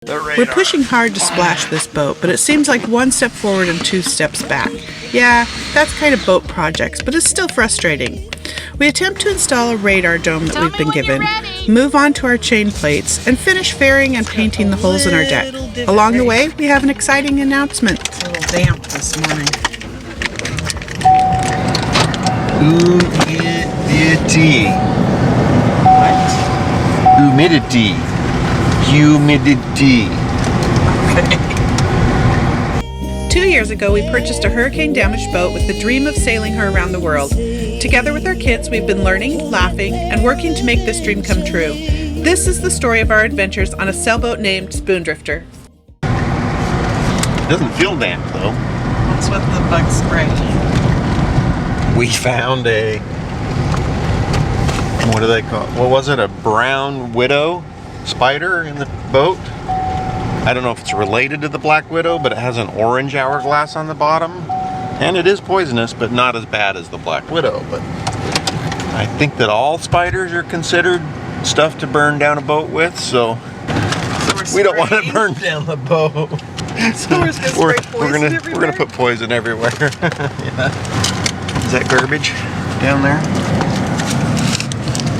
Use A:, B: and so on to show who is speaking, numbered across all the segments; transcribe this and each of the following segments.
A: We're pushing hard to splash this boat, but it seems like one step forward and 2 steps back. Yeah, that's kind of boat projects, but it's still frustrating. We attempt to install a radar dome that we've been given, move on to our chain plates, and finish fairing and painting the holes in our deck. Along the way, we have an exciting announcement.
B: It's a little damp this morning.
C: Humidity.
B: What?
C: Humidity. Humidity.
B: Okay.
A: 2 years ago, we purchased a hurricane-damaged boat with the dream of sailing her around the world. Together with our kids, we've been learning, laughing, and working to make this dream come true. This is the story of our adventures on a sailboat named Spoondrifter.
C: Doesn't feel damp though.
B: What's with the bug spray?
C: We found a, what do they call it? What was it? A brown widow spider in the boat. I don't know if it's related to the black widow, but it has an orange hourglass on the bottom. And it is poisonous, but not as bad as the black widow. But I think that all spiders are considered stuff to burn down a boat with, so we don't want to burn down the boat.
B: So we're
C: gonna put poison everywhere. Yeah. Is that garbage down there?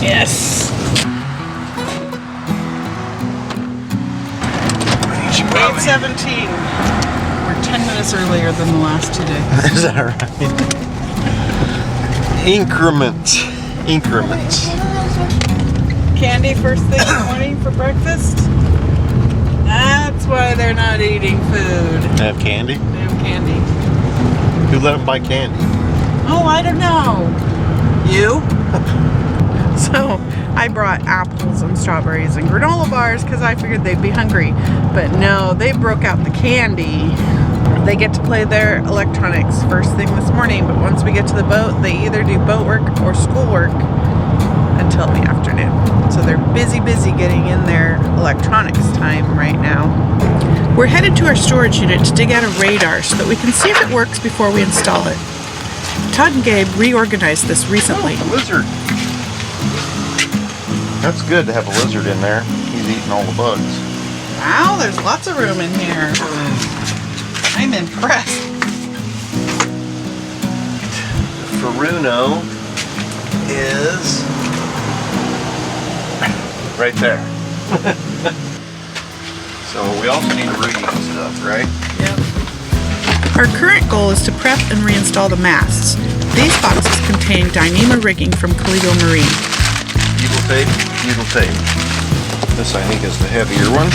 B: Yes. 8:17. We're 10 minutes earlier than the last 2 days.
C: Is that right? Increments.
B: Candy first thing in the morning for breakfast? That's why they're not eating food.
C: They have candy?
B: They have candy.
C: Who let them buy candy?
B: Oh, I don't know. You?
A: So I brought apples and strawberries and granola bars because I figured they'd be hungry. But no, they broke out the candy. They get to play their electronics first thing this morning, but once we get to the boat, they either do boat work or school work until the afternoon. So they're busy getting in their electronics time right now. We're headed to our storage unit to dig out a radar so that we can see if it works before we install it. Todd and Gabe reorganized this recently.
C: Oh, a lizard. That's good to have a lizard in there. He's eating all the bugs.
B: Wow, there's lots of room in here. I'm impressed.
C: Furuno is right there. So we also need rigging stuff, right?
B: Yep.
A: Our current goal is to prep and reinstall the masts. These boxes contain Dyneema rigging from Collegial Marine.
C: Butyl tape, butyl tape. This I think is the heavier one.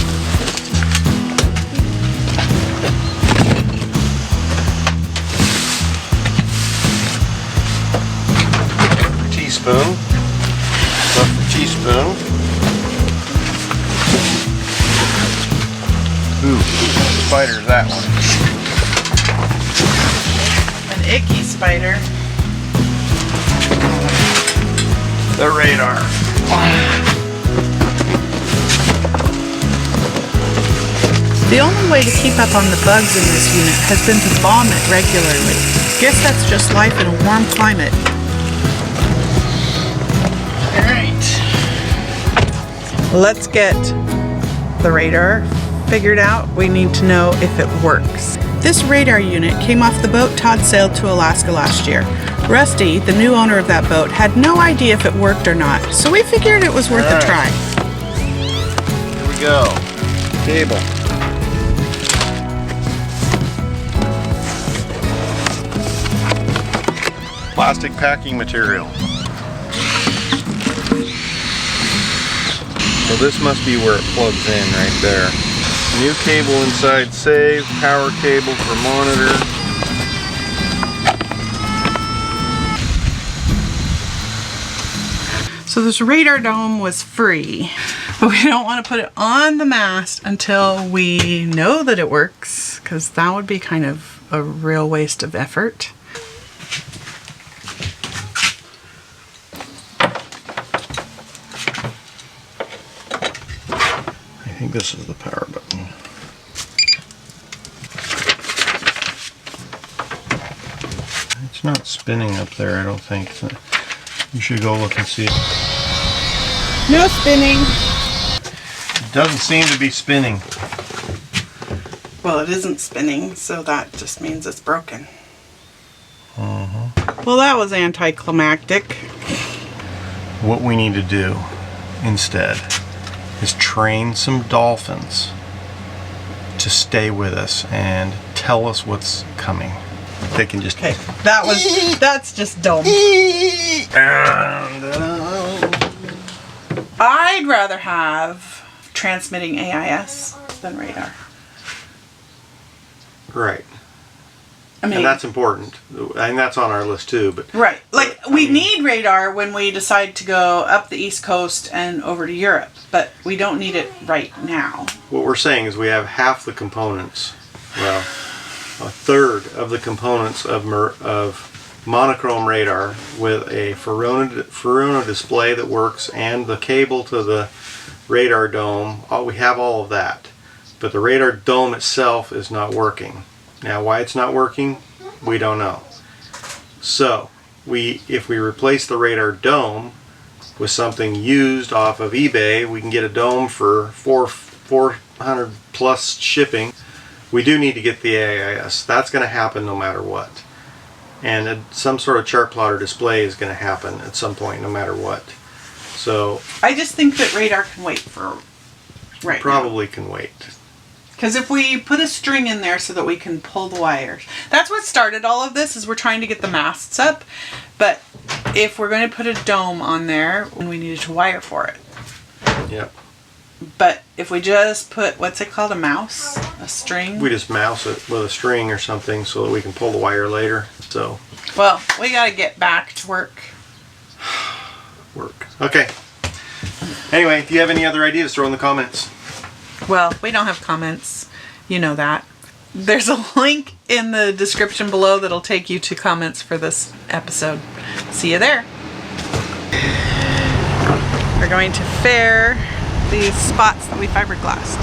C: Teaspoon. Stuff for teaspoon. Ooh, spider's that one.
B: An icky spider.
C: The radar.
A: The only way to keep up on the bugs in this unit has been to bomb it regularly. Guess that's just life in a warm climate.
B: Alright. Let's get the radar figured out. We need to know if it works.
A: This radar unit came off the boat Todd sailed to Alaska last year. Rusty, the new owner of that boat, had no idea if it worked or not, so we figured it was worth a try.
C: Here we go. Cable. Plastic packing material. So this must be where it plugs in right there. New cable inside save, power cable for monitor.
B: So this radar dome was free, but we don't want to put it on the mast until we know that it works, because that would be kind of a real waste of effort.
C: I think this is the power button. It's not spinning up there, I don't think. So you should go look and see.
B: No spinning.
C: It doesn't seem to be spinning.
B: Well, it isn't spinning, so that just means it's broken.
C: Mm-hmm.
B: Well, that was anticlimactic.
C: What we need to do instead is train some dolphins to stay with us and tell us what's coming. They can just...
B: Okay, that's just dumb. I'd rather have transmitting AIS than radar.
C: Right.
B: I mean,
C: And that's important. And that's on our list too. But
B: right. Like, we need radar when we decide to go up the East Coast and over to Europe, but we don't need it right now.
C: what we're saying is we have half the components, well, a third of the components of monochrome radar with a Furuna display that works and the cable to the radar dome. We have all of that. But the radar dome itself is not working. Now, why it's not working, we don't know. So, if we replace the radar dome with something used off of eBay, we can get a dome for $400 plus shipping. We do need to get the AIS. That's going to happen no matter what. And some sort of chart plotter display is going to happen at some point no matter what. So,
B: I just think that radar can wait for right
C: probably can wait.
B: Because if we put a string in there so that we can pull the wires. That's what started all of this, is we're trying to get the masts up. But if we're going to put a dome on there, we needed to wire for it.
C: Yep.
B: But if we just put, what's it called, a mouse? A string?
C: We just mouse it with a string or something so that we can pull the wire later. So,
B: well, we got to get back to work.
C: Okay. Anyway, if you have any other ideas, throw in the comments.
B: Well, we don't have comments. You know that. There's a link in the description below that'll take you to comments for this episode. See you there. We're going to fair these spots that we fiberglassed.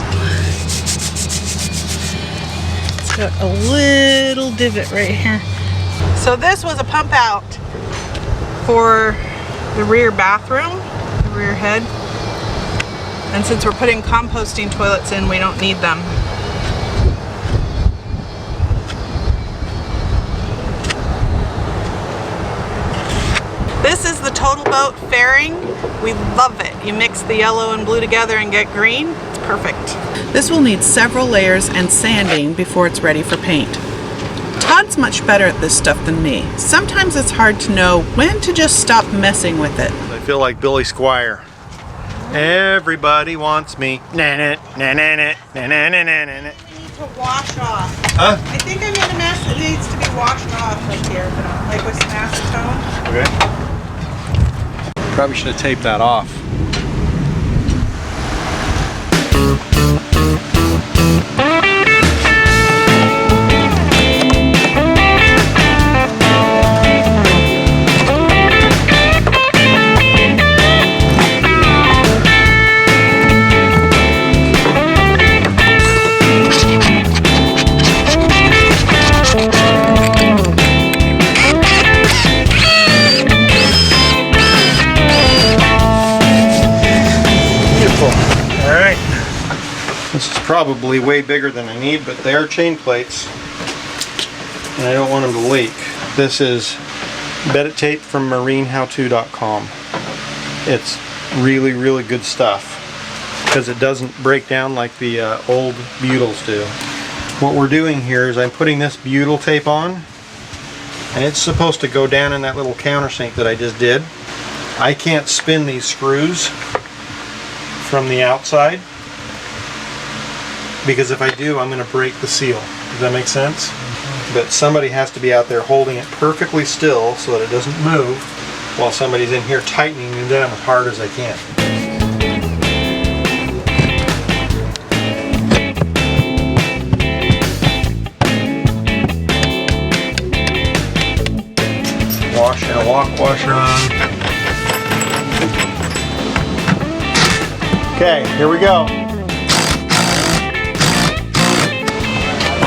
B: It's got a little divot right here. So this was a pump out for the rear bathroom, the rear head. And since we're putting composting toilets in, we don't need them. This is the Total Boat fairing. We love it. You mix the yellow and blue together and get green. It's perfect. This will need several layers and sanding before it's ready for paint. Todd's much better at this stuff than me. Sometimes it's hard to know when to just stop messing with it.
C: I feel like Billy Squire. Everybody wants me. Na-na, na-na-na, na-na-na-na-na.
B: I need to wash off.
C: Huh?
B: I think I made a mess that needs to be washed off right here, like with some acetone.
C: Okay.
D: Probably should have taped that off.
C: Probably way bigger than I need, but they are chain plates and I don't want them to leak. This is bedded tape from marinehowto.com. It's really, really good stuff because it doesn't break down like the old butles do. What we're doing here is I'm putting this butyl tape on and it's supposed to go down in that little countersink that I just did. I can't spin these screws from the outside, because if I do, I'm going to break the seal. Does that make sense? But somebody has to be out there holding it perfectly still so that it doesn't move, while somebody's in here tightening it down as hard as I can. Wash and a walk washer on. Okay, here we go.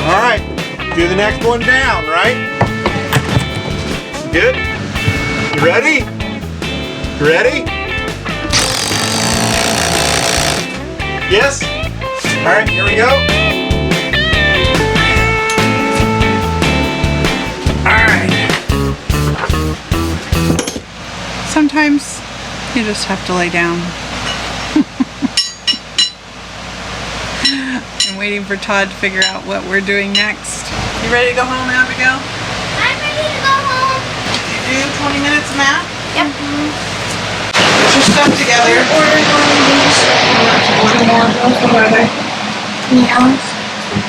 C: All right, do the next one down, right? Good? You ready? You ready? Yes? All right, here we go.
B: sometimes you just have to lay down. I'm waiting for Todd to figure out what we're doing next. You ready to go home, Abigail?
D: I'm ready to go home.
B: You do 20 minutes of math?
D: Yep.
B: Get your stuff together.
D: Order one of these.
B: Order more. What are they?
D: Meows.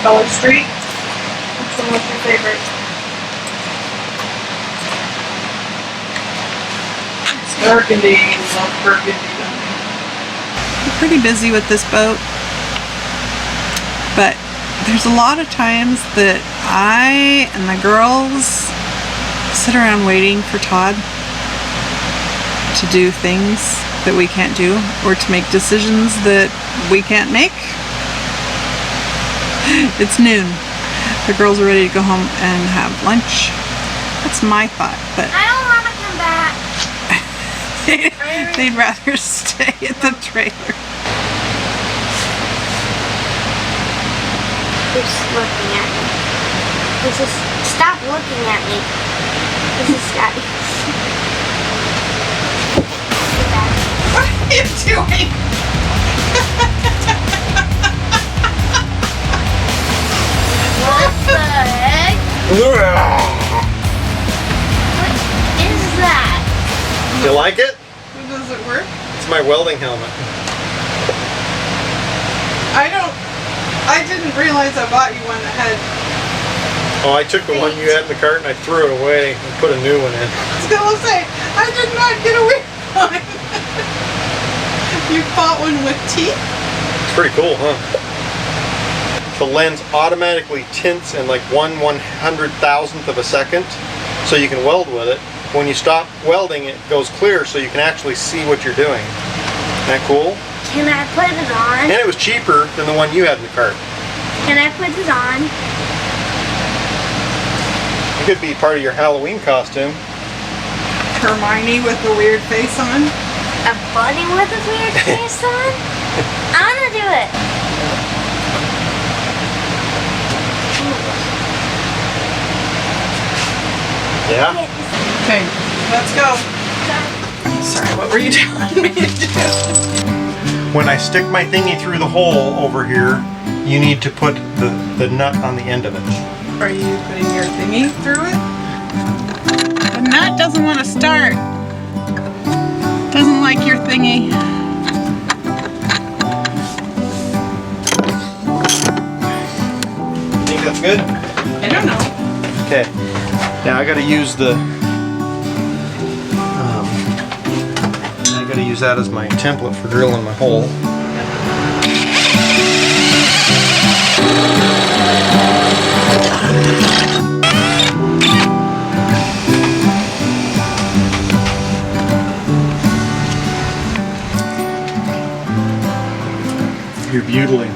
B: Color Street. Which one was your favorite? It's burgundy. Love burgundy. We're pretty busy with this boat, but there's a lot of times that I and the girls sit around waiting for Todd to do things that we can't do, or to make decisions that we can't make. It's noon. The girls are ready to go home and have lunch. That's my thought, but
D: I don't want to come back.
B: they'd rather stay at the trailer.
D: Who's looking at me? This is. Stop looking at me. This is Scotty.
B: What are you doing?
D: What the heck? What is that?
C: You like it?
B: Does it work?
C: It's my welding helmet.
B: I didn't realize I bought you one that had.
C: Oh, I took the one you had in the cart and I threw it away and put a new one in.
B: I was gonna say, I did not get away from it. You bought one with teeth?
C: It's pretty cool, huh? The lens automatically tints in like 1/100,000th of a second, so you can weld with it. When you stop welding, it goes clear, so you can actually see what you're doing. Isn't that cool?
D: Can I put it on?
C: And it was cheaper than the one you had in the cart.
D: Can I put it on?
C: It could be part of your Halloween costume.
B: Hermione with the weird face on.
D: A bunny with a weird face on? I want to do it.
C: Yeah?
B: Okay, let's go. Sorry, what were you telling me to do?
C: When I stick my thingy through the hole over here, you need to put the nut on the end of it.
B: Are you putting your thingy through it? The nut doesn't want to start. Doesn't like your thingy.
C: Think that's good?
B: I don't know.
C: Okay. Now I gotta use the I gotta use that as my template for drilling my hole. You're butling.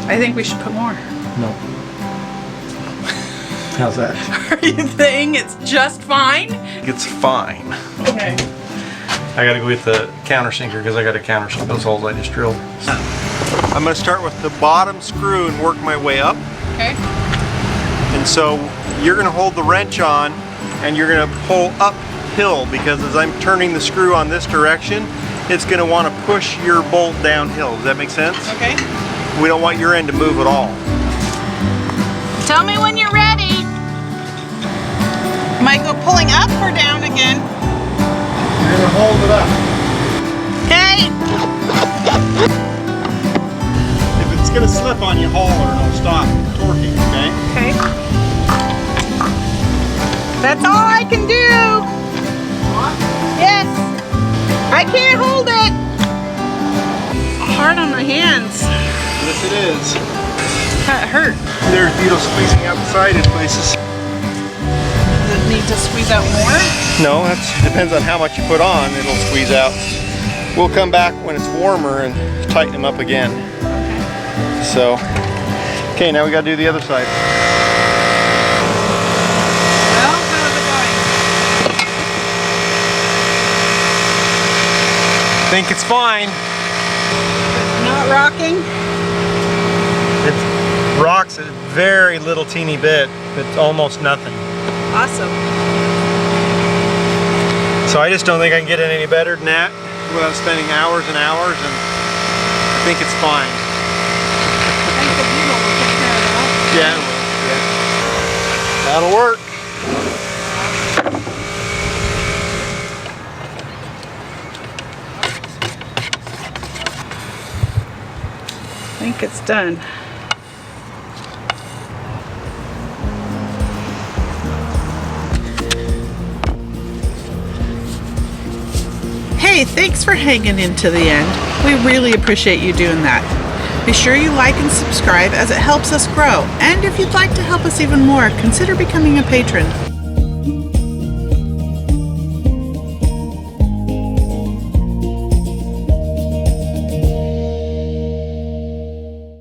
B: I think we should put more.
C: No. How's that?
B: Are you saying it's just fine?
C: It's fine.
B: Okay.
C: I gotta go get the countersinker because I gotta countersink those holes I just drilled. I'm gonna start with the bottom screw and work my way up.
B: Okay.
C: And so you're gonna hold the wrench on and you're gonna pull uphill because as I'm turning the screw on this direction, it's gonna want to push your bolt downhill. Does that make sense?
B: Okay.
C: We don't want your end to move at all.
D: Tell me when you're ready.
B: Am I go pulling up or down again?
C: You're gonna hold it up.
B: Okay.
C: If it's gonna slip on you, haul or it'll stop torquing, okay?
B: Okay. That's all I can do. Yes. I can't hold it. Hard on my hands.
C: Yes, it is.
B: That hurt.
C: There's needles squeezing out the side in places.
B: Does it need to squeeze out more?
C: No, that depends on how much you put on, it'll squeeze out. We'll come back when it's warmer and tighten them up again.
B: Okay.
C: So, okay, now we gotta do the other side.
B: Well, how's it going?
C: Think it's fine.
B: It's not rocking?
E: It rocks a very little teeny bit, but almost nothing.
B: Awesome.
E: So I just don't think I can get it any better than that without spending hours and hours, and I think it's fine.
B: I think the beetle will take care of that.
E: Yeah, it will. Yeah. That'll work.
B: I think it's done. Hey, thanks for hanging in to the end. We really appreciate you doing that. Be sure you like and subscribe as it helps us grow. And if you'd like to help us even more, consider becoming a patron.